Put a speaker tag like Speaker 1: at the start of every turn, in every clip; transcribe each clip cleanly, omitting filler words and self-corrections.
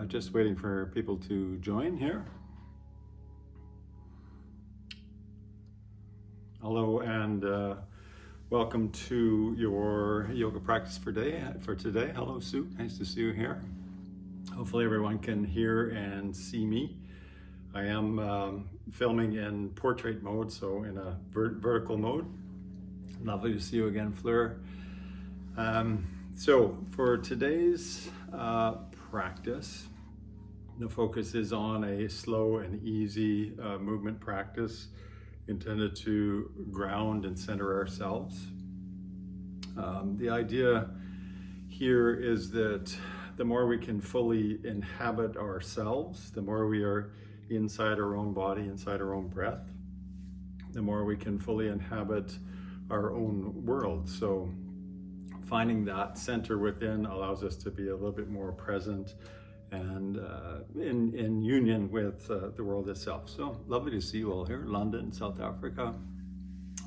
Speaker 1: Just waiting for people to join here. Hello and welcome to your yoga practice for today. Hello, Sue. Nice to see you here. Hopefully everyone can hear and see me. I am filming in portrait mode, so in a vertical mode. Lovely to see you again, Fleur. So for today's practice, the focus is on a slow and easy movement practice intended to ground and center ourselves. The idea here is that the more we can fully inhabit ourselves, the more we are inside our own body, inside our own breath, the more we can fully inhabit our own world. So finding that center within allows us to be a little bit more present and in union with the world itself. So lovely to see you all here, London, South Africa.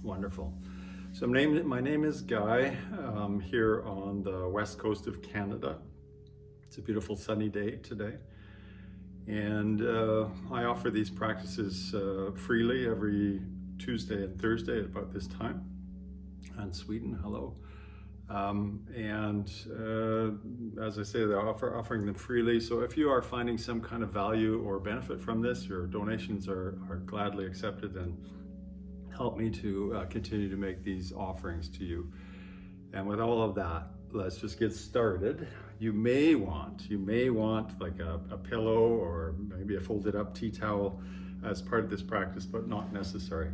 Speaker 1: Wonderful. So my name is Guy. I'm here on the west coast of Canada. It's a beautiful sunny day today. And I offer these practices freely every Tuesday and Thursday at about this time. And Sweden, hello. As I say, they're offering them freely. So if you are finding some kind of value or benefit from this, your donations are gladly accepted and help me to continue to make these offerings to you. And with all of that, let's just get started. You may want like a pillow or maybe a folded up tea towel as part of this practice, but not necessary.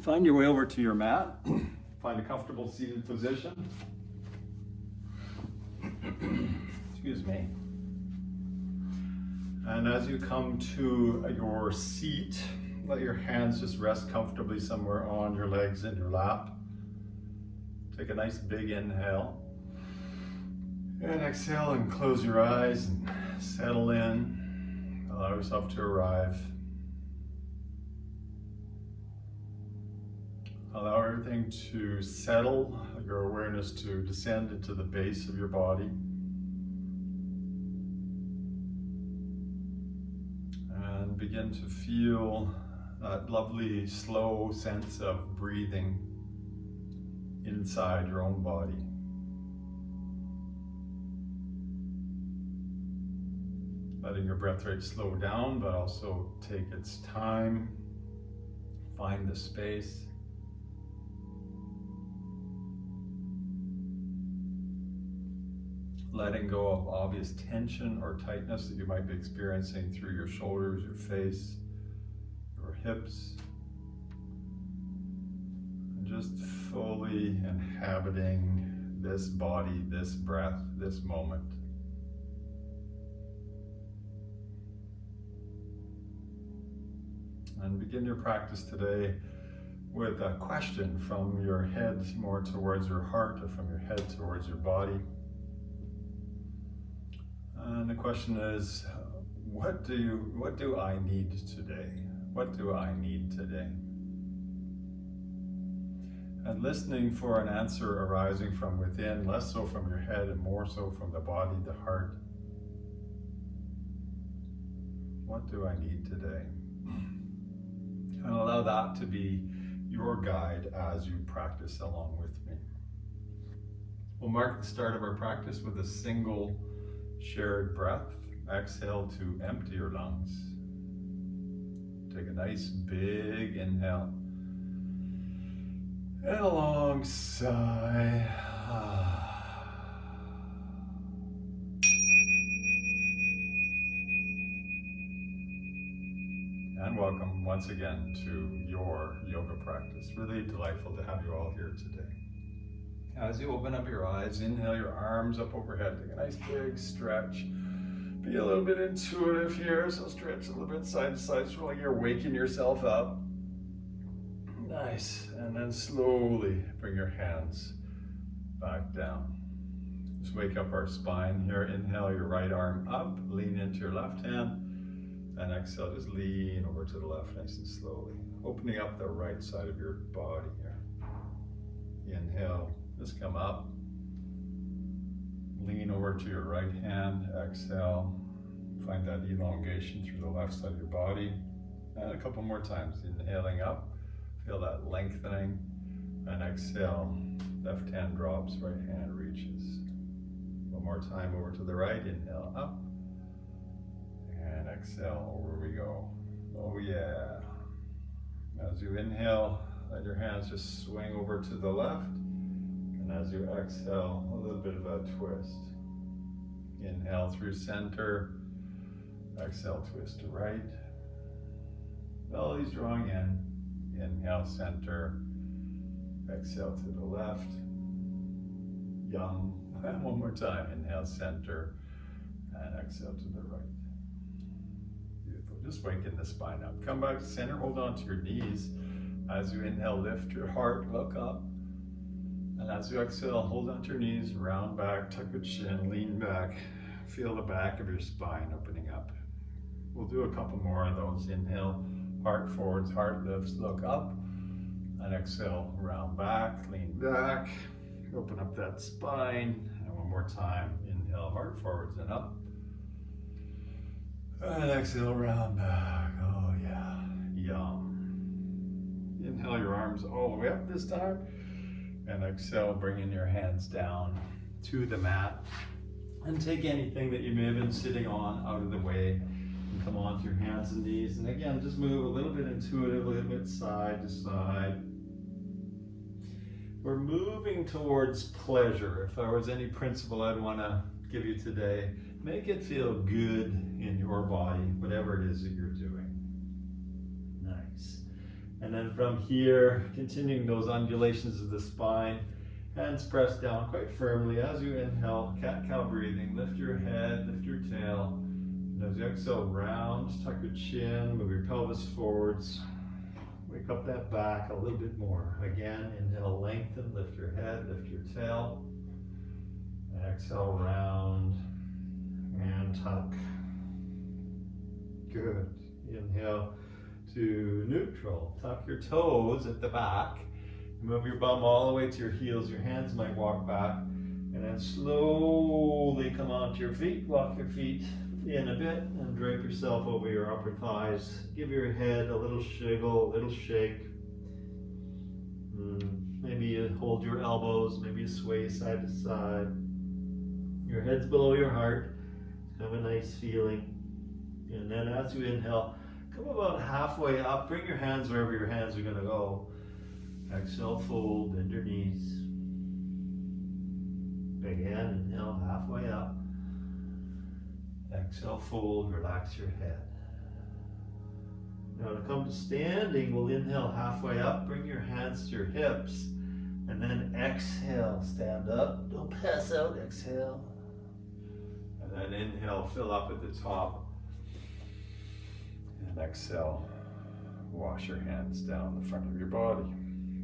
Speaker 1: Find your way over to your mat. Find a comfortable seated position. Excuse me. And as you come to your seat, let your hands just rest comfortably somewhere on your legs in your lap. Take a nice big inhale. And exhale and close your eyes and settle in. Allow yourself to arrive. Allow everything to settle, your awareness to descend into the base of your body. And begin to feel that lovely, slow sense of breathing inside your own body. Letting your breath rate slow down, but also take its time. Find the space. Letting go of obvious tension or tightness that you might be experiencing through your shoulders, your face, your hips. And just fully inhabiting this body, this breath, this moment. And begin your practice today with a question from your head more towards your heart or from your head towards your body. And the question is, what do I need today? What do I need today? And listening for an answer arising from within, less so from your head and more so from the body, the heart. What do I need today? And allow that to be your guide as you practice along with me. We'll mark the start of our practice with a single shared breath. Exhale to empty your lungs. Take a nice big inhale. And a long sigh. And welcome once again to your yoga practice. Really delightful to have you all here today. As you open up your eyes, inhale your arms up overhead. Take a nice big stretch. Be a little bit intuitive here, so stretch a little bit side to side, so like you're waking yourself up. Nice. And then slowly bring your hands back down. Just wake up our spine here. Inhale your right arm up, lean into your left hand. And exhale, just lean over to the left nice and slowly. Opening up the right side of your body here. Inhale, just come up. Lean over to your right hand, exhale. Find that elongation through the left side of your body. And a couple more times, inhaling up, feel that lengthening, and exhale, left hand drops, right hand reaches. One more time over to the right, inhale up, and exhale, over we go. Oh yeah. As you inhale, let your hands just swing over to the left, and as you exhale, a little bit of a twist. Inhale through center, exhale, twist to right. Belly's drawing in. Inhale, center. Exhale to the left. Yum. And one more time. Inhale, center. And exhale to the right. Beautiful. Just waking the spine up. Come back to center. Hold on to your knees. As you inhale, lift your heart. Look up. And as you exhale, hold on to your knees. Round back. Tuck your chin. Lean back. Feel the back of your spine opening up. We'll do a couple more of those. Inhale. Heart forwards, heart lifts, look up, and exhale, round back, lean back, open up that spine, and one more time, inhale, heart forwards and up, and exhale, round back, oh yeah, yum. Inhale your arms all the way up this time, and exhale, bringing your hands down to the mat, and take anything that you may have been sitting on out of the way. Come onto your hands and knees, and again, just move a little bit intuitive, a little bit side to side. We're moving towards pleasure. If there was any principle I'd want to give you today, make it feel good in your body, whatever it is that you're doing. Nice. And then from here, continuing those undulations of the spine, hands pressed down quite firmly as you inhale, cat-cow breathing. Lift your head, lift your tail. And as you exhale, round, tuck your chin, move your pelvis forwards. Wake up that back a little bit more. Again, inhale, lengthen, lift your head, lift your tail. And exhale, round and tuck. Good. Inhale to neutral. Tuck your toes at the back. Move your bum all the way to your heels. Your hands might walk back. And then slowly come onto your feet. Walk your feet in a bit and drape yourself over your upper thighs. Give your head a little shiggle, a little shake. Maybe you hold your elbows, maybe you sway side to side. Your head's below your heart. Have a nice feeling. And then as you inhale, come about halfway up. Bring your hands wherever your hands are going to go. Exhale, fold, bend your knees. Again, inhale, halfway up. Exhale, fold, relax your head. Now to come to standing, we'll inhale halfway up, bring your hands to your hips, and then exhale, stand up, don't pass out, exhale. And then inhale, fill up at the top, and exhale, wash your hands down the front of your body.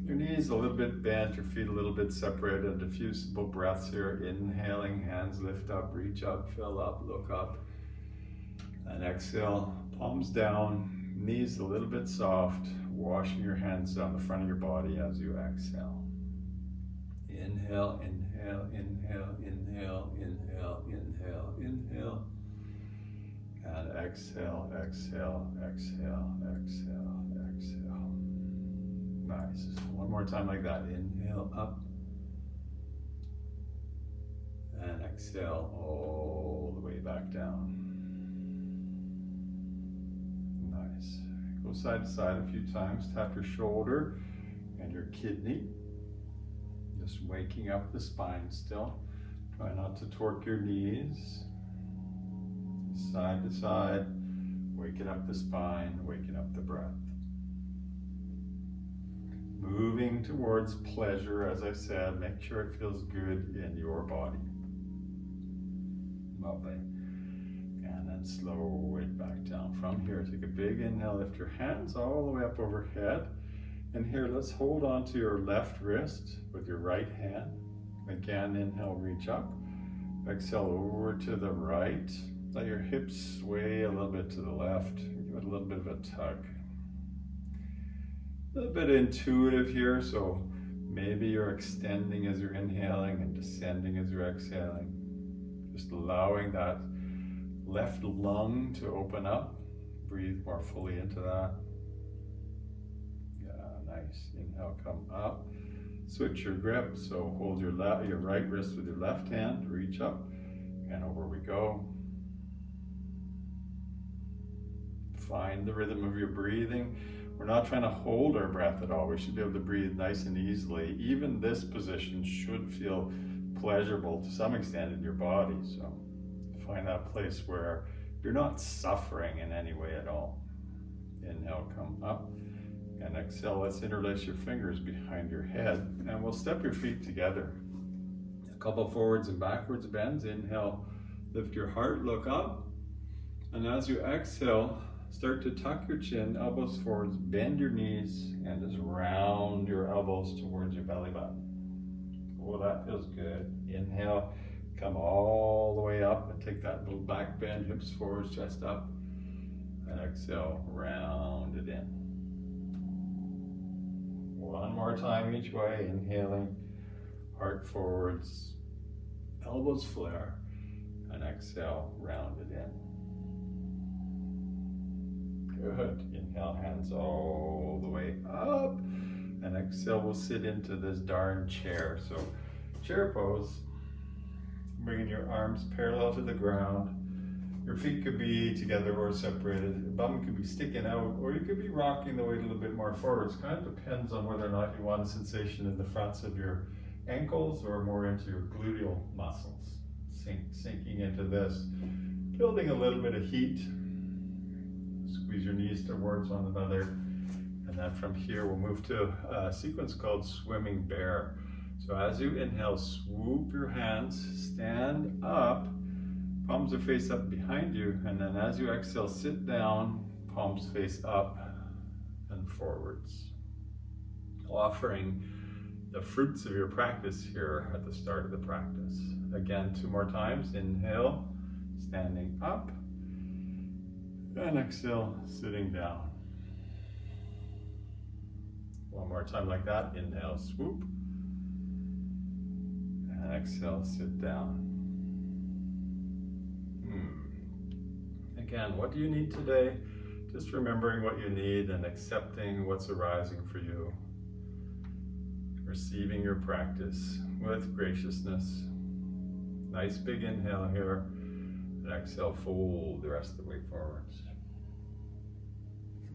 Speaker 1: Your knees a little bit bent, your feet a little bit separated, diffusible breaths here. Inhaling, hands lift up, reach up, fill up, look up. And exhale, palms down, knees a little bit soft, washing your hands down the front of your body as you exhale. Inhale, inhale, inhale, inhale, inhale, inhale, inhale. And exhale, exhale, exhale, exhale, exhale. Nice. One more time like that. Inhale up. And exhale all the way back down. Nice. Go side to side a few times. Tap your shoulder and your kidney. Just waking up the spine still. Try not to torque your knees. Side to side. Waking up the spine, waking up the breath. Moving towards pleasure, as I said, make sure it feels good in your body. Lovely. And then slow it back down. From here, take a big inhale, lift your hands all the way up overhead. And here, let's hold on to your left wrist with your right hand. Again, inhale, reach up. Exhale over to the right. Let your hips sway a little bit to the left. Give it a little bit of a tug. A little bit intuitive here, so maybe you're extending as you're inhaling and descending as you're exhaling. Just allowing that left lung to open up. Breathe more fully into that. Yeah, nice. Inhale, come up. Switch your grip, so hold your right wrist with your left hand, reach up, and over we go. Find the rhythm of your breathing. We're not trying to hold our breath at all. We should be able to breathe nice and easily. Even this position should feel pleasurable to some extent in your body. So find that place where you're not suffering in any way at all. Inhale, come up. And exhale, let's interlace your fingers behind your head. And we'll step your feet together. A couple forwards and backwards bends. Inhale, lift your heart, look up. And as you exhale, start to tuck your chin, elbows forwards, bend your knees, and just round your elbows towards your belly button. Oh, that feels good. Inhale, come all the way up and take that little back bend, hips forwards, chest up. And exhale, round it in. One more time each way, inhaling, heart forwards, elbows flare, and exhale, round it in. Good. Inhale, hands all the way up. And exhale, we'll sit into this darn chair. So, chair pose. Bringing your arms parallel to the ground. Your feet could be together or separated. Your bum could be sticking out, or you could be rocking the weight a little bit more forwards. Kind of depends on whether or not you want a sensation in the fronts of your ankles or more into your gluteal muscles. Sinking into this, building a little bit of heat. Squeeze your knees towards one another. And then from here, we'll move to a sequence called Swimming Bear. So as you inhale, swoop your hands, stand up, palms are face up behind you, and then as you exhale, sit down, palms face up and forwards. Offering the fruits of your practice here at the start of the practice. Again, 2 more times. Inhale, standing up, and exhale, sitting down. 1 more time like that. Inhale, swoop, and exhale, sit down. Again, what do you need today? Just remembering what you need and accepting what's arising for you. Receiving your practice with graciousness. Nice big inhale here. And exhale, fold the rest of the way forwards.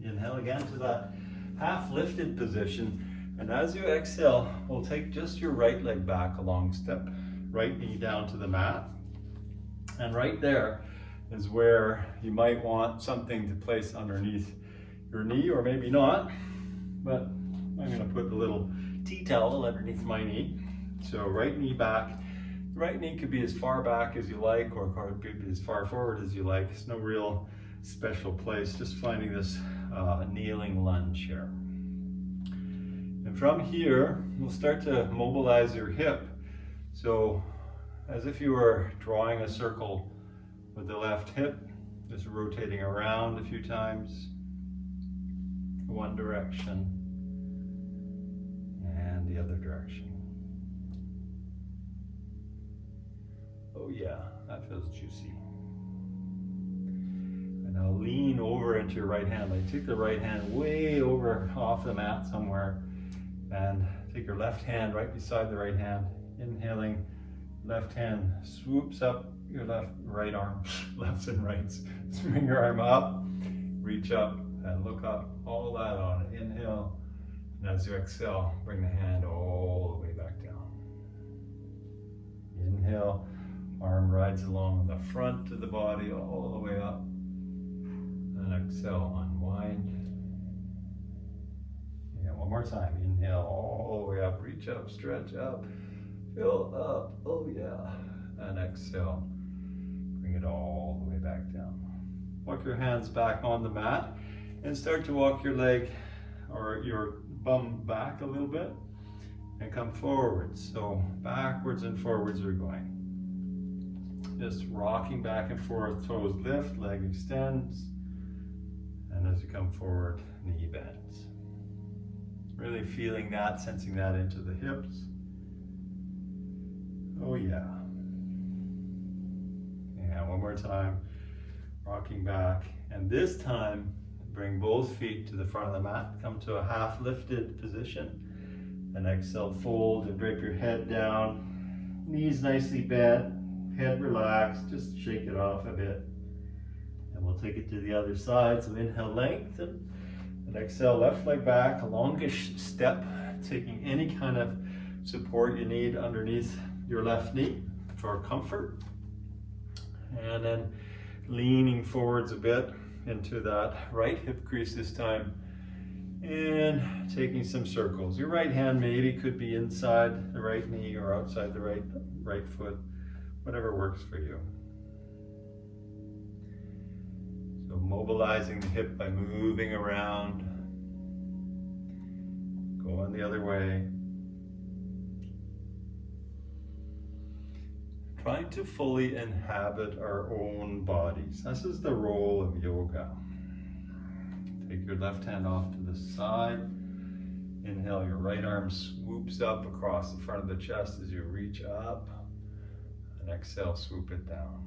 Speaker 1: Inhale again to that half lifted position. And as you exhale, we'll take just your right leg back a long step. Right knee down to the mat. And right there is where you might want something to place underneath your knee, or maybe not, but I'm gonna put a little tea towel underneath my knee. So right knee back. Right knee could be as far back as you like, or could be as far forward as you like. It's no real special place, just finding this kneeling lunge here. And from here, we'll start to mobilize your hip. So as if you were drawing a circle with the left hip, just rotating around a few times, one direction and the other direction. Oh yeah, that feels juicy. And now lean over into your right hand. Like take the right hand way over off the mat somewhere and take your left hand right beside the right hand. Inhaling, left hand swoops up your right arm, lefts and rights. Bring your arm up, reach up and look up, all that on it. Inhale, and as you exhale, bring the hand all the way back down. Inhale, arm rides along the front of the body all the way up. And exhale, unwind. Yeah, one more time. Inhale all the way up, reach up, stretch up, fill up, oh yeah. And exhale, bring it all the way back down. Walk your hands back on the mat and start to walk your leg or your bum back a little bit and come forwards. So backwards and forwards we're going. Just rocking back and forth, toes lift, leg extends, and as you come forward, knee bends. Really feeling that, sensing that into the hips. Oh yeah. And one more time. rocking back. And this time, bring both feet to the front of the mat. Come to a half lifted position. And exhale, fold and drape your head down. Knees nicely bent, head relaxed, just shake it off a bit. And we'll take it to the other side. So inhale, lengthen. And exhale, left leg back, a longish step, taking any kind of support you need underneath your left knee for comfort. And then leaning forwards a bit into that right hip crease this time. And taking some circles. Your right hand maybe could be inside the right knee or outside the right foot, whatever works for you. So mobilizing the hip by moving around, going the other way. Trying to fully inhabit our own bodies. This is the role of yoga. Take your left hand off to the side. Inhale, your right arm swoops up across the front of the chest as you reach up. And exhale, swoop it down.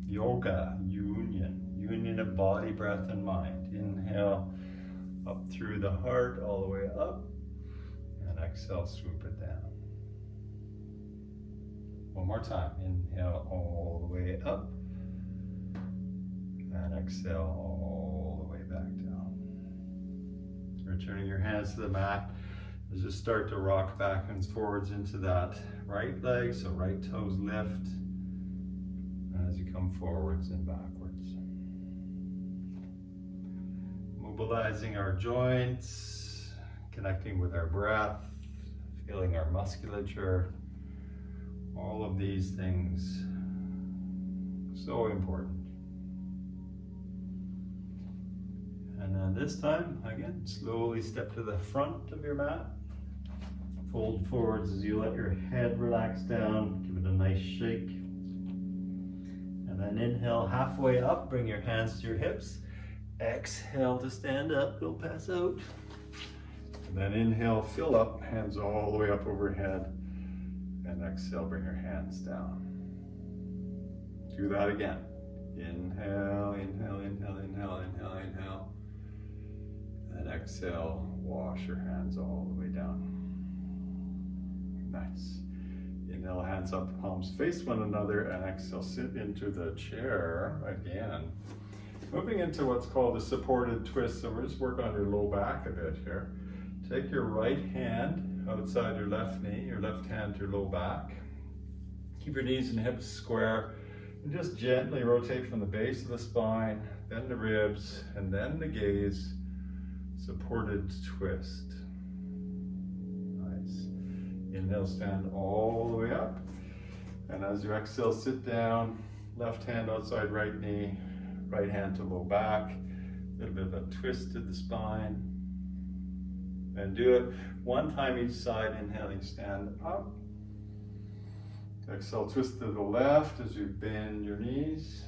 Speaker 1: Yoga, union of body, breath, and mind. Inhale, up through the heart, all the way up. And exhale, swoop it down. One more time. Inhale, all the way up. And exhale, all the way back down. Returning your hands to the mat as you start to rock back and forwards into that right leg, so right toes lift. And as you come forwards and backwards. Mobilizing our joints, connecting with our breath, feeling our musculature. All of these things, so important. And then this time, again, slowly step to the front of your mat. Fold forwards as you let your head relax down. Give it a nice shake. And then inhale halfway up, bring your hands to your hips. Exhale to stand up, don't pass out. And then inhale, fill up, hands all the way up overhead. And exhale, bring your hands down. Do that again. Inhale, inhale, inhale, inhale, inhale, inhale. And exhale, wash your hands all the way down. Nice. Inhale, hands up, palms face one another, and exhale, sit into the chair again. Moving into what's called a supported twist, so we'll just work on your low back a bit here. Take your right hand outside your left knee, your left hand to your low back. Keep your knees and hips square, and just gently rotate from the base of the spine, then the ribs, and then the gaze. Supported twist. Nice. Inhale, stand all the way up. And as you exhale, sit down. Left hand outside right knee, right hand to low back. A little bit of a twist to the spine. And do it one time each side. Inhaling, stand up. Exhale, twist to the left as you bend your knees.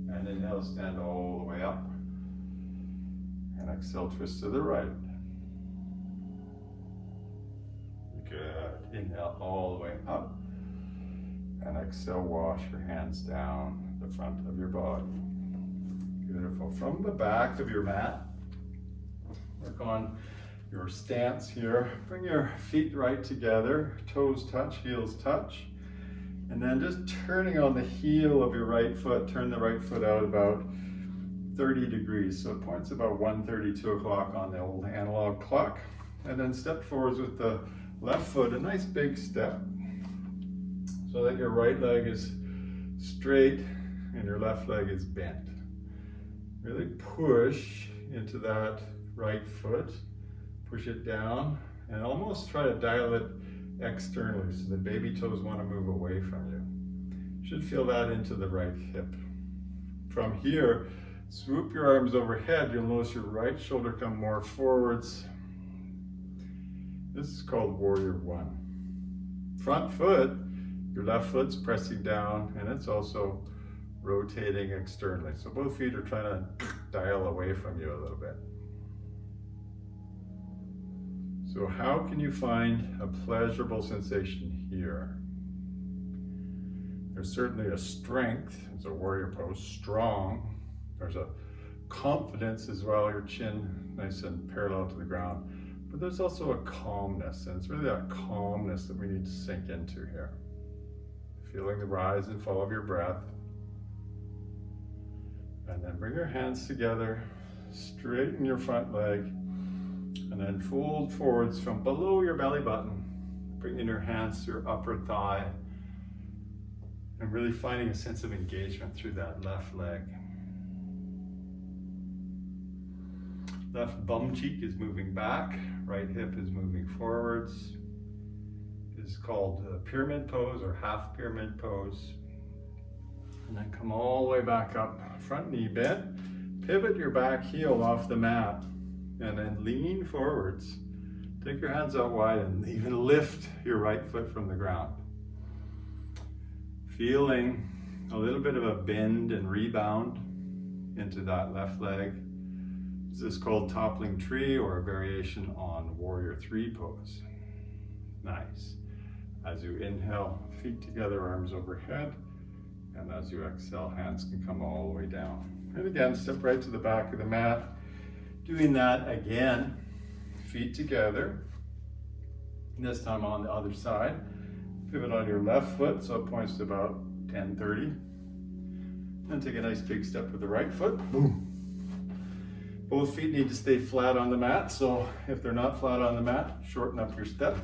Speaker 1: And inhale, stand all the way up. And exhale, twist to the right. Good. Inhale all the way up. And exhale, wash your hands down the front of your body. Beautiful. From the back of your mat, work on your stance here. Bring your feet right together, toes touch, heels touch. And then just turning on the heel of your right foot, turn the right foot out about 30 degrees. So it points about 1:30, 2 o'clock on the old analog clock. And then step forwards with the left foot, a nice big step. So that your right leg is straight and your left leg is bent. Really push into that right foot. Push it down and almost try to dial it externally so the baby toes want to move away from you. You should feel that into the right hip. From here, swoop your arms overhead. You'll notice your right shoulder come more forwards. This is called Warrior One. Front foot, your left foot's pressing down and it's also rotating externally. So both feet are trying to dial away from you a little bit. So how can you find a pleasurable sensation here? There's certainly a strength as a warrior pose, strong. There's a confidence as well, your chin nice and parallel to the ground. But there's also a calmness, and it's really that calmness that we need to sink into here. Feeling the rise and fall of your breath. And then bring your hands together, straighten your front leg, and then fold forwards from below your belly button, bringing your hands to your upper thigh, and really finding a sense of engagement through that left leg. Left bum cheek is moving back, right hip is moving forwards. It's called pyramid pose or half pyramid pose. And then come all the way back up, front knee bent. Pivot your back heel off the mat and then lean forwards. Take your hands out wide and even lift your right foot from the ground. Feeling a little bit of a bend and rebound into that left leg. This is called Toppling Tree, or a variation on Warrior 3 pose. Nice. As you inhale, feet together, arms overhead. And as you exhale, hands can come all the way down. And again, step right to the back of the mat. Doing that again, feet together. This time on the other side. Pivot on your left foot, so it points to about 10:30. And take a nice big step with the right foot. Boom. Both feet need to stay flat on the mat, so if they're not flat on the mat, shorten up your step.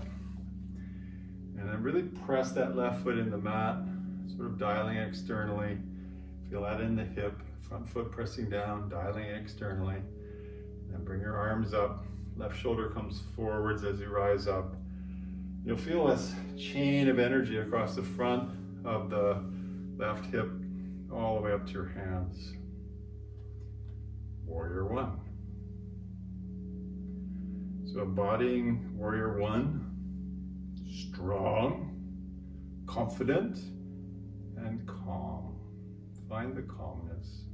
Speaker 1: And then really press that left foot in the mat, sort of dialing externally. Feel that in the hip, front foot pressing down, dialing externally. Then bring your arms up, left shoulder comes forwards as you rise up. You'll feel this chain of energy across the front of the left hip, all the way up to your hands. Warrior 1. So embodying Warrior 1, strong, confident, and calm. Find the calmness.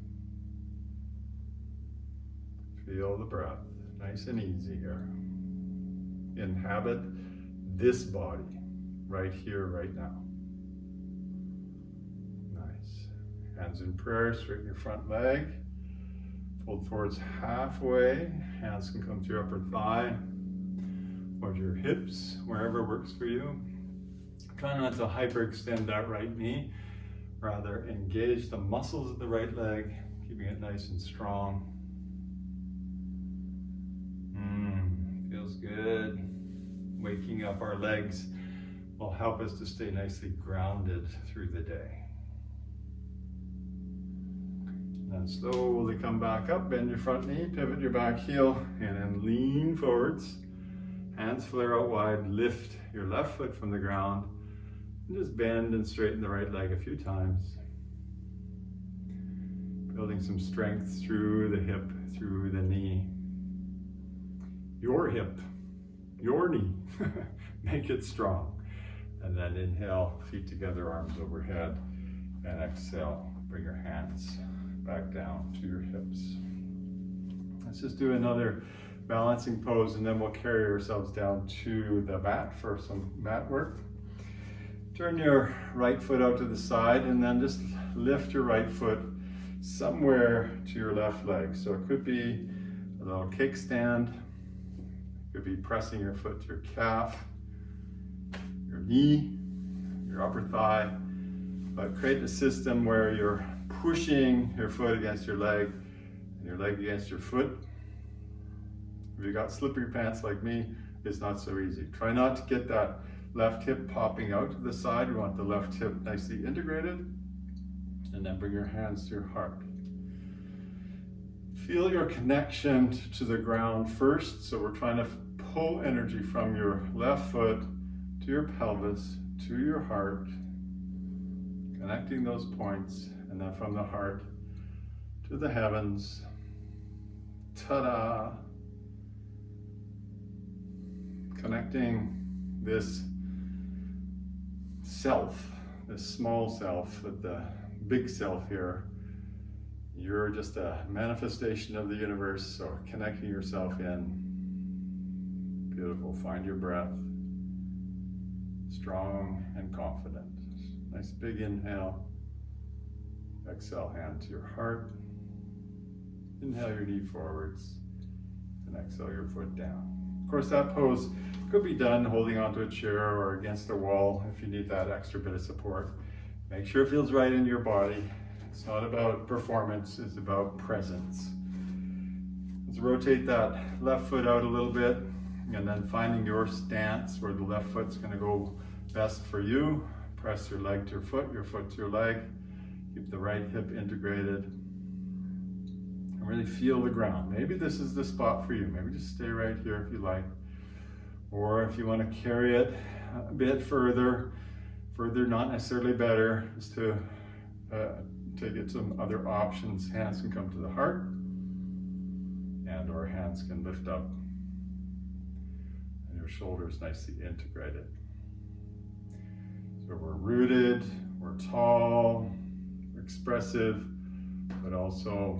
Speaker 1: Feel the breath, nice and easy here. Inhabit this body, right here, right now. Nice. Hands in prayer, straighten your front leg. Fold forwards halfway. Hands can come to your upper thigh or to your hips, wherever works for you. Try not to hyperextend that right knee. Rather, engage the muscles of the right leg, keeping it nice and strong. Feels good. Waking up our legs will help us to stay nicely grounded through the day. Then slowly come back up, bend your front knee, pivot your back heel, and then lean forwards. Hands flare out wide, lift your left foot from the ground, and just bend and straighten the right leg a few times. Building some strength through the hip, through the knee. Your hip, your knee, make it strong. And then inhale, feet together, arms overhead, and exhale, bring your hands back down to your hips. Let's just do another balancing pose, and then we'll carry ourselves down to the mat for some mat work. Turn your right foot out to the side, and then just lift your right foot somewhere to your left leg. So it could be a little kickstand. Could be pressing your foot to your calf, your knee, your upper thigh, but create a system where you're pushing your foot against your leg and your leg against your foot. If you got slippery pants like me, it's not so easy. Try not to get that left hip popping out to the side. We want the left hip nicely integrated. And then bring your hands to your heart. Feel your connection to the ground first. So we're trying to pull energy from your left foot to your pelvis, to your heart, connecting those points, and then from the heart to the heavens. Ta-da! Connecting this self, this small self with the big self here. You're just a manifestation of the universe, so connecting yourself in. Beautiful. Find your breath. Strong and confident. Nice big inhale. Exhale, hand to your heart. Inhale your knee forwards and exhale your foot down. Of course, that pose could be done holding onto a chair or against a wall if you need that extra bit of support. Make sure it feels right in your body. It's not about performance, it's about presence. Let's rotate that left foot out a little bit and then finding your stance where the left foot's gonna go best for you. Press your leg to your foot to your leg. Keep the right hip integrated. And really feel the ground. Maybe this is the spot for you. Maybe just stay right here if you like. Or if you want to carry it a bit further, not necessarily better, just to get some other options. Hands can come to the heart, and or hands can lift up. And your shoulders nicely integrated. So we're rooted, we're tall, we're expressive, but also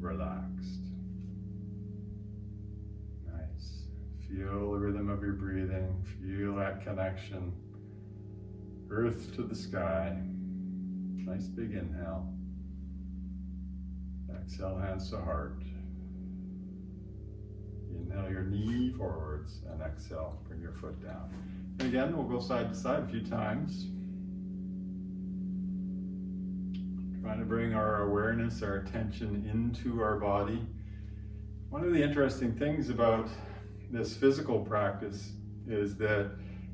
Speaker 1: relaxed. Nice. Feel the rhythm of your breathing. Feel that connection. Earth to the sky. Nice big inhale. Exhale, hands to heart. Inhale your knee forwards and exhale, bring your foot down. And again, we'll go side to side a few times. Trying to bring our awareness, our attention into our body. One of the interesting things about this physical practice is that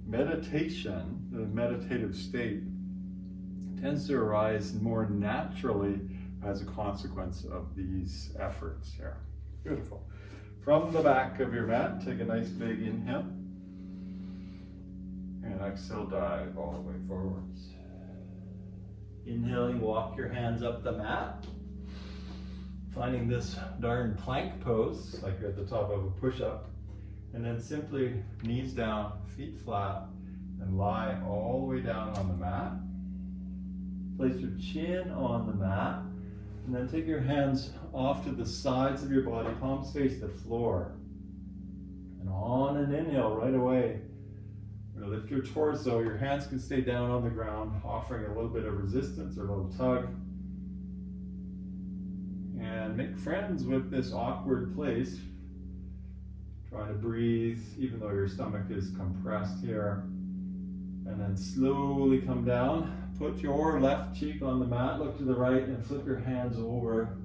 Speaker 1: meditation, the meditative state, tends to arise more naturally as a consequence of these efforts here. Beautiful. From the back of your mat, take a nice big inhale. And exhale, dive all the way forwards. Inhaling, walk your hands up the mat. Finding this darn plank pose, like you're at the top of a push-up. And then simply knees down, feet flat, and lie all the way down on the mat. Place your chin on the mat, and then take your hands off to the sides of your body, palms face the floor. And on an inhale right away, you're gonna lift your torso. Your hands can stay down on the ground, offering a little bit of resistance or a little tug. And make friends with this awkward place. Try to breathe even though your stomach is compressed here. And then slowly come down. Put your left cheek on the mat, look to the right, and flip your hands over.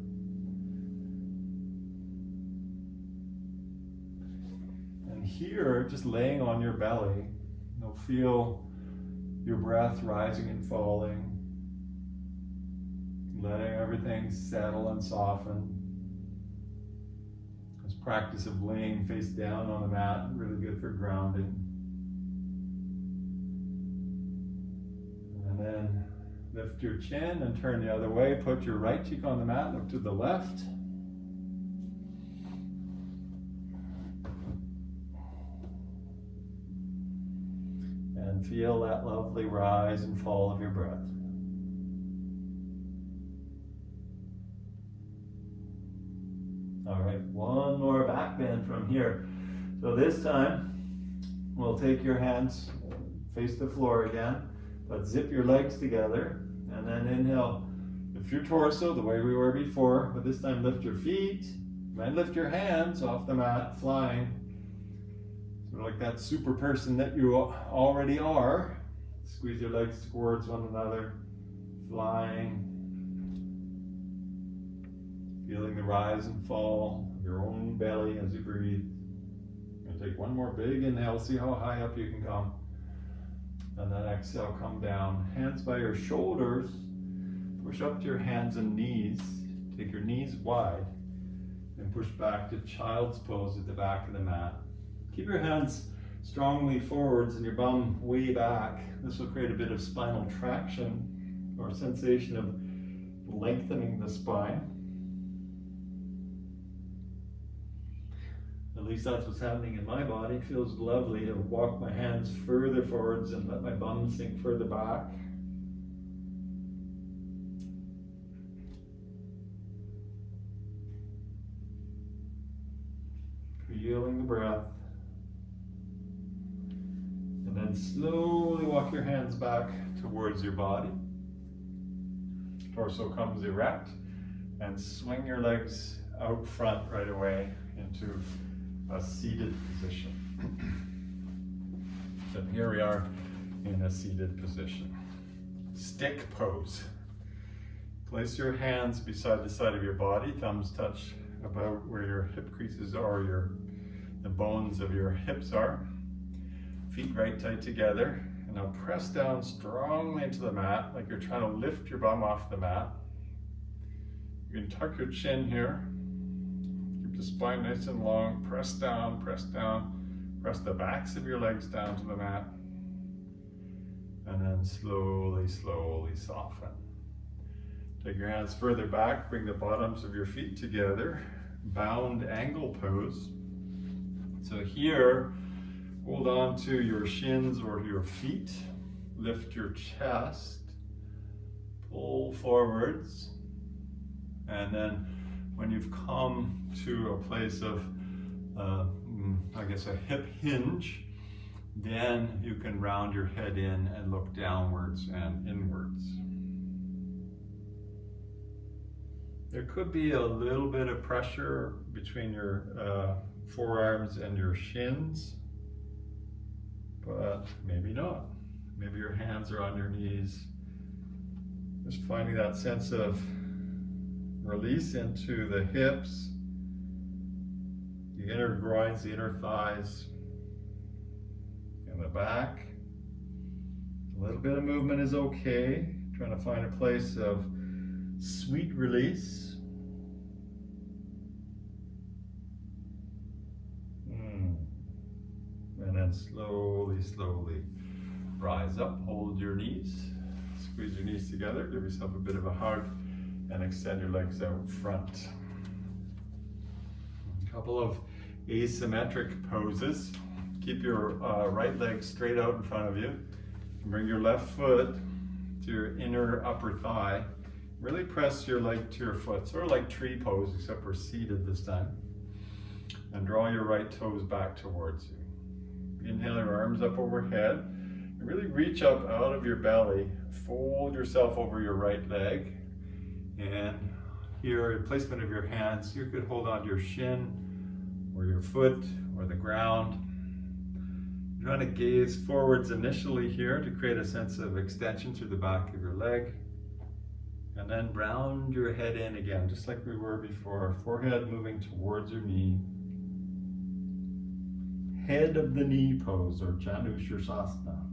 Speaker 1: And here, just laying on your belly, you'll feel your breath rising and falling, letting everything settle and soften. This practice of laying face down on the mat, really good for grounding. And then lift your chin and turn the other way. Put your right cheek on the mat, look to the left. And feel that lovely rise and fall of your breath. All right, one more back bend from here. So this time, we'll take your hands, face the floor again, but zip your legs together, and then inhale, lift your torso the way we were before, but this time lift your feet, and lift your hands off the mat, flying. Sort of like that super person that you already are. Squeeze your legs towards one another, flying. Feeling the rise and fall of your own belly as you breathe. And take one more big inhale, see how high up you can come. And then exhale, come down. Hands by your shoulders. Push up to your hands and knees. Take your knees wide. And push back to child's pose at the back of the mat. Keep your hands strongly forwards and your bum way back. This will create a bit of spinal traction or sensation of lengthening the spine. At least that's what's happening in my body. It feels lovely to walk my hands further forwards and let my bum sink further back. Feeling the breath. And then then slowly walk your hands back towards your body. Torso comes erect, and swing your legs out front right away into a seated position. So here we are in a seated position. Stick pose. Place your hands beside the side of your body, thumbs touch about where your hip creases are, the bones of your hips are. Feet right tight together, and now press down strongly into the mat, like you're trying to lift your bum off the mat. You can tuck your chin here. Keep the spine nice and long. Press down, press down. Press the backs of your legs down to the mat. And then slowly, slowly soften. Take your hands further back, bring the bottoms of your feet together. Bound angle pose. So here, hold on to your shins or your feet. Lift your chest. Pull forwards. And then when you've come to a place of, I guess, a hip hinge, then you can round your head in and look downwards and inwards. There could be a little bit of pressure between your forearms and your shins, but maybe not. Maybe your hands are on your knees. Just finding that sense of release into the hips, the inner groins, the inner thighs, and the back. A little bit of movement is okay. Trying to find a place of sweet release. And then slowly, slowly rise up, hold your knees, squeeze your knees together, give yourself a bit of a hug, and extend your legs out front. A couple of asymmetric poses. Keep your right leg straight out in front of you. Bring your left foot to your inner upper thigh. Really press your leg to your foot, sort of like tree pose, except we're seated this time. And draw your right toes back towards you. Inhale your arms up overhead. And really reach up out of your belly. Fold yourself over your right leg. And here, in placement of your hands, you could hold on to your shin or your foot or the ground. You're trying to gaze forwards initially here to create a sense of extension through the back of your leg. And then round your head in again, just like we were before. Forehead moving towards your knee. Head of the knee pose, or Janushirasana.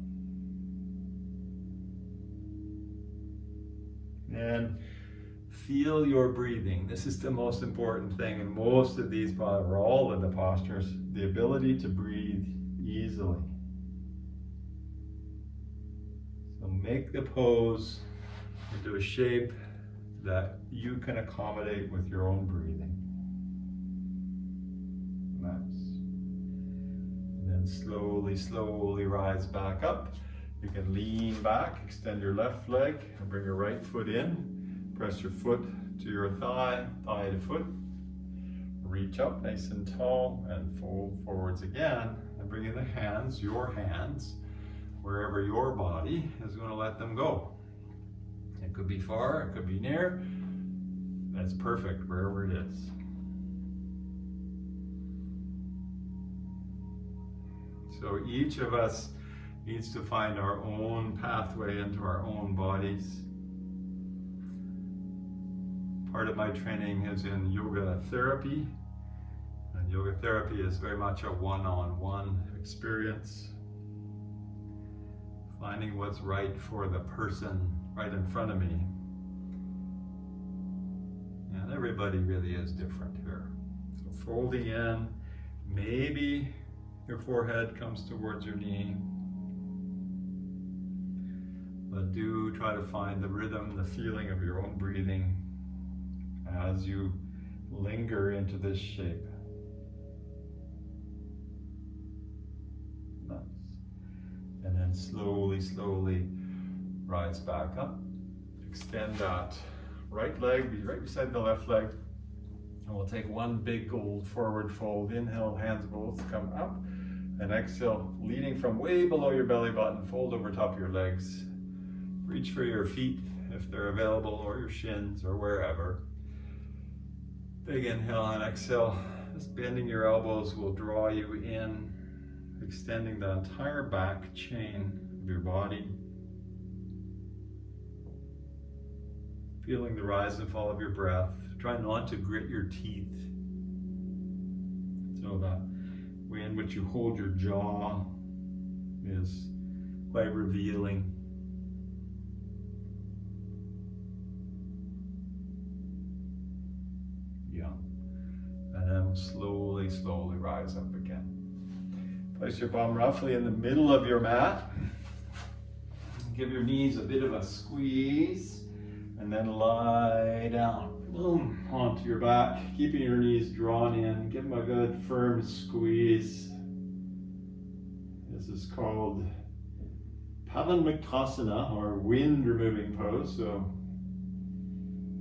Speaker 1: And feel your breathing. This is the most important thing in most of these, or all of the postures, the ability to breathe easily. So make the pose into a shape that you can accommodate with your own breathing. Nice. And then slowly, slowly rise back up. You can lean back, extend your left leg, and bring your right foot in. Press your foot to your thigh, thigh to foot. Reach up nice and tall and fold forwards again. And bring in the hands, your hands, wherever your body is going to let them go. It could be far, it could be near. That's perfect, wherever it is. So each of us needs to find our own pathway into our own bodies. Part of my training is in yoga therapy. And yoga therapy is very much a one-on-one experience. Finding what's right for the person right in front of me. And everybody really is different here. So folding in, maybe your forehead comes towards your knee. But do try to find the rhythm, the feeling of your own breathing as you linger into this shape. Nice. And then slowly, slowly rise back up. Extend that right leg, be right beside the left leg. And we'll take one big old forward fold. Inhale, hands both come up. And exhale, leading from way below your belly button, fold over top of your legs. Reach for your feet if they're available, or your shins, or wherever. Big inhale and exhale. Just bending your elbows will draw you in, extending the entire back chain of your body. Feeling the rise and fall of your breath. Try not to grit your teeth. So that way in which you hold your jaw is quite revealing. Yeah. And then slowly, slowly rise up again. Place your bum roughly in the middle of your mat. Give your knees a bit of a squeeze. And then lie down. Boom, onto your back, keeping your knees drawn in. Give them a good firm squeeze. This is called Pavan Makasana, or wind removing pose. So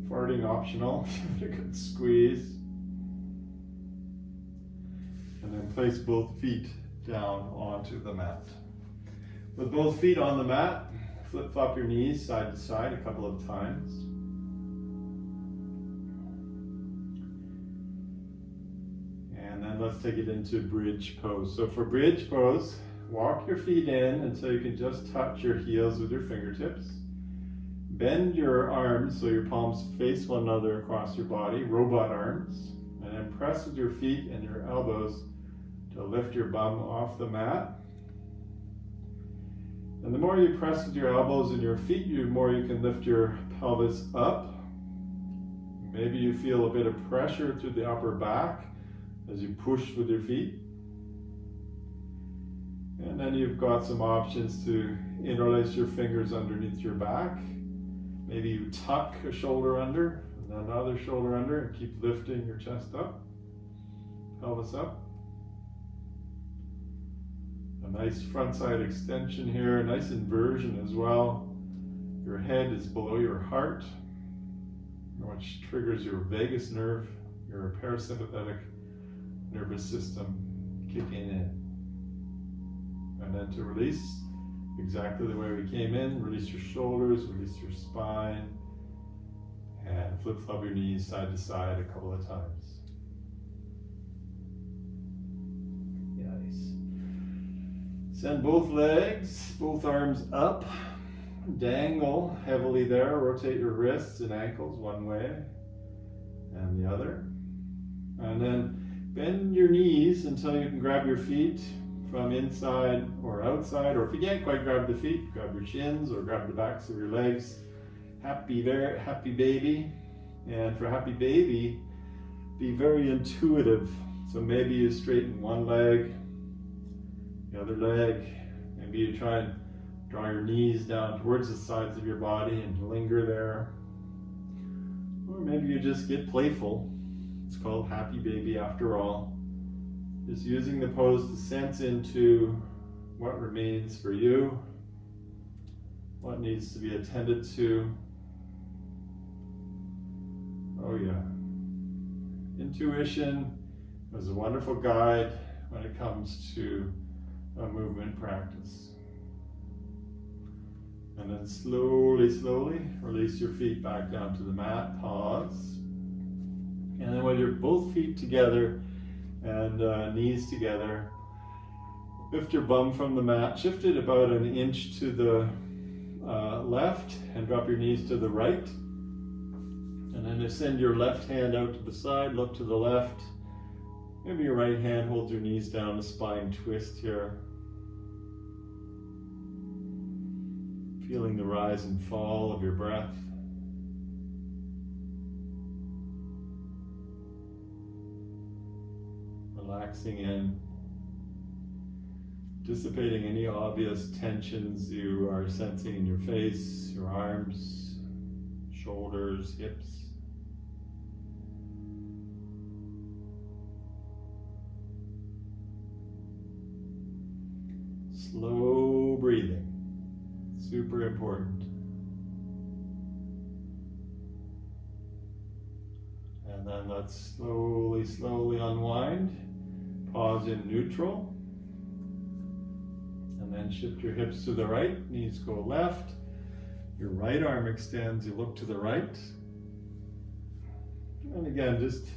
Speaker 1: farting optional. Give it a good squeeze. And then place both feet down onto the mat. With both feet on the mat, flip-flop your knees side to side a couple of times. And then let's take it into bridge pose. So for bridge pose, walk your feet in until you can just touch your heels with your fingertips. Bend your arms so your palms face one another across your body, robot arms. And then press with your feet and your elbows to lift your bum off the mat. And the more you press with your elbows and your feet, the more you can lift your pelvis up. Maybe you feel a bit of pressure through the upper back as you push with your feet. And then you've got some options to interlace your fingers underneath your back. Maybe you tuck a shoulder under and then another shoulder under and keep lifting your chest up, pelvis up. A nice front side extension here, a nice inversion as well. Your head is below your heart, which triggers your vagus nerve, your parasympathetic nervous system kicking in. And then to release, exactly the way we came in, release your shoulders, release your spine, and flip-flop your knees side to side a couple of times. Send both legs, both arms up, dangle heavily there, rotate your wrists and ankles one way and the other. And then bend your knees until you can grab your feet from inside or outside, or if you can't quite grab the feet, grab your shins or grab the backs of your legs. Happy baby. And for happy baby, be very intuitive. So maybe you straighten one leg, the other leg. Maybe you try and draw your knees down towards the sides of your body and linger there. Or maybe you just get playful. It's called happy baby after all. Just using the pose to sense into what remains for you, what needs to be attended to. Oh yeah. Intuition is a wonderful guide when it comes to a movement practice. And then slowly release your feet back down to the mat, pause. And then with your both feet together and knees together, lift your bum from the mat, shift it about an inch to the left and drop your knees to the right. And then extend your left hand out to the side, look to the left. Maybe your right hand holds your knees down, a spine twist here. Feeling the rise and fall of your breath. Relaxing in, dissipating any obvious tensions you are sensing in your face, your arms, shoulders, hips. Slow breathing, super important. And then let's slowly unwind. Pause in neutral. then shift your hips to the right, knees go left. Your right arm extends, you look to the right. And again, just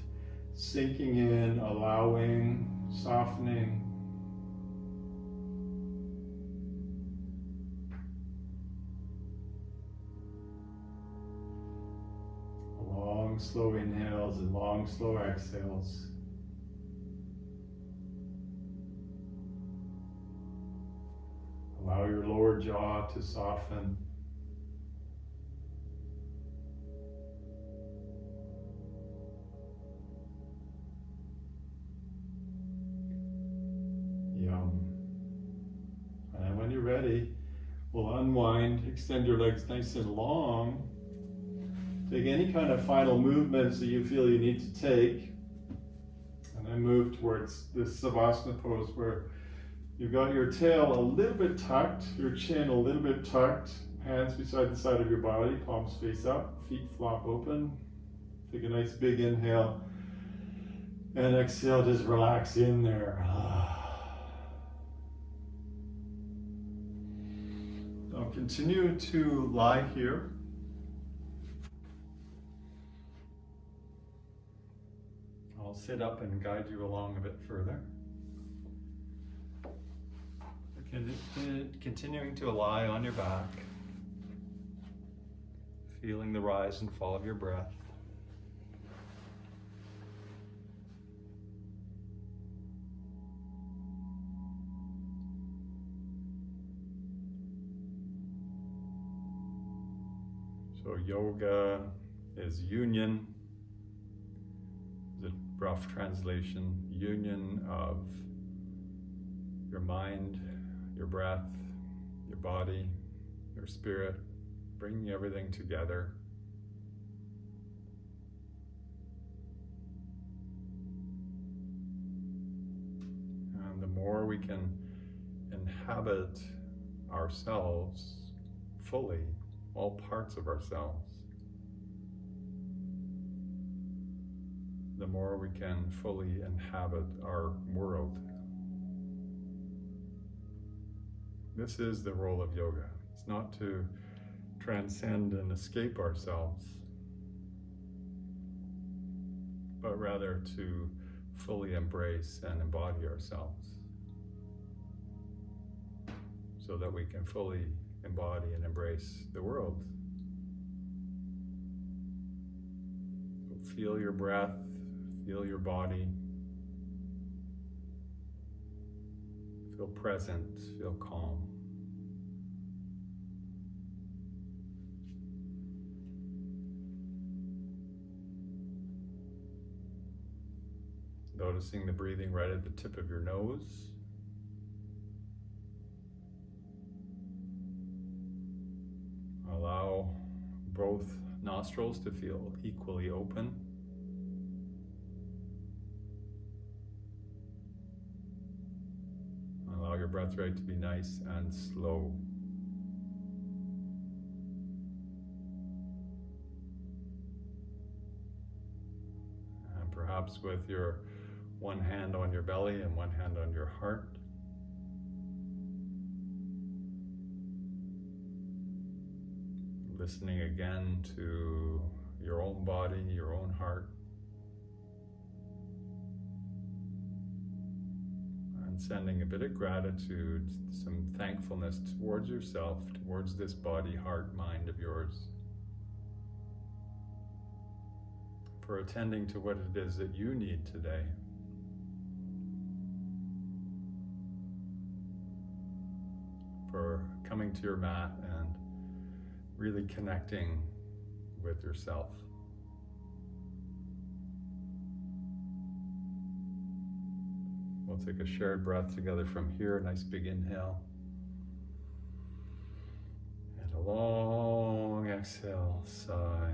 Speaker 1: sinking in, allowing, softening. Long, slow inhales and long, slow exhales. Allow your lower jaw to soften. Yum. And then when you're ready, we'll unwind, extend your legs nice and long. Take any kind of final movements that you feel you need to take. And then move towards this Savasana pose where you've got your tail a little bit tucked, your chin a little bit tucked, hands beside the side of your body, palms face up, feet flop open. Take a nice big inhale and exhale, just relax in there. Now continue to lie here. I'll sit up and guide you along a bit further. Continuing to lie on your back, feeling the rise and fall of your breath. So yoga is union, the rough translation, union of your mind, your breath, your body, your spirit, bringing everything together. And the more we can inhabit ourselves fully, all parts of ourselves, the more we can fully inhabit our world. This is the role of yoga. It's not to transcend and escape ourselves, but rather to fully embrace and embody ourselves so that we can fully embody and embrace the world. So feel your breath, feel your body, feel present, feel calm. Noticing the breathing right at the tip of your nose. Allow both nostrils to feel equally open. Allow your breath rate to be nice and slow. And perhaps with your one hand on your belly and one hand on your heart. Listening again to your own body, your own heart. And sending a bit of gratitude, some thankfulness towards yourself, towards this body, heart, mind of yours, for attending to what it is that you need today. For coming to your mat and really connecting with yourself. We'll take a shared breath together from here, a nice big inhale. And a long exhale, sigh.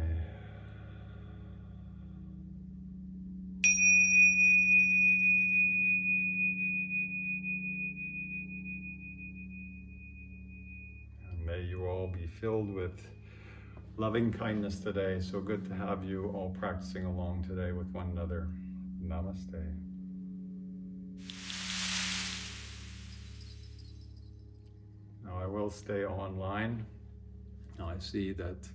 Speaker 1: May you all be filled with loving kindness today. So good to have you all practicing along today with one another. Namaste. Now I will stay online. Now I see that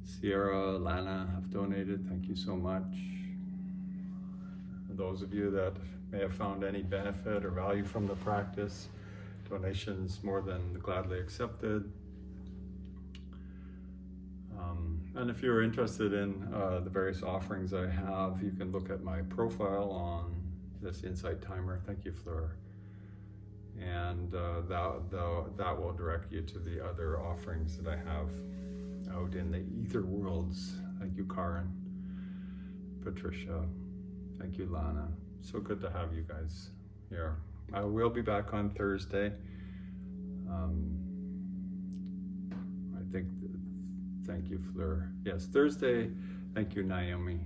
Speaker 1: Sierra, Lana have donated. Thank you so much. And those of you that may have found any benefit or value from the practice, donations more than gladly accepted. And if you're interested in the various offerings I have, you can look at my profile on this Insight Timer. Thank you, Fleur. And that will direct you to the other offerings that I have out in the ether worlds. Thank you, Karen, Patricia. Thank you, Lana. So good to have you guys here. I will be back on Thursday. Thank you, Fleur. Yes, Thursday, thank you, Naomi.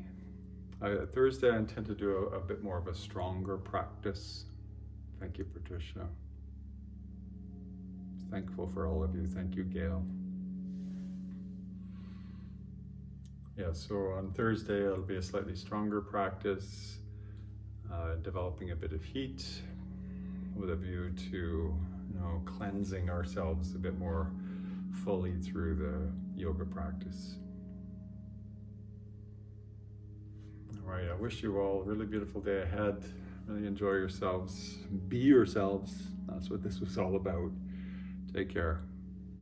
Speaker 1: Thursday, I intend to do a bit more of a stronger practice. Thank you, Patricia. Thankful for all of you. Thank you, Gail. Yeah, so on Thursday, it'll be a slightly stronger practice, developing a bit of heat with a view to, cleansing ourselves a bit more fully through the yoga practice. All right, I wish you all a really beautiful day ahead. Really enjoy yourselves. Be yourselves. That's what this was all about. Take care.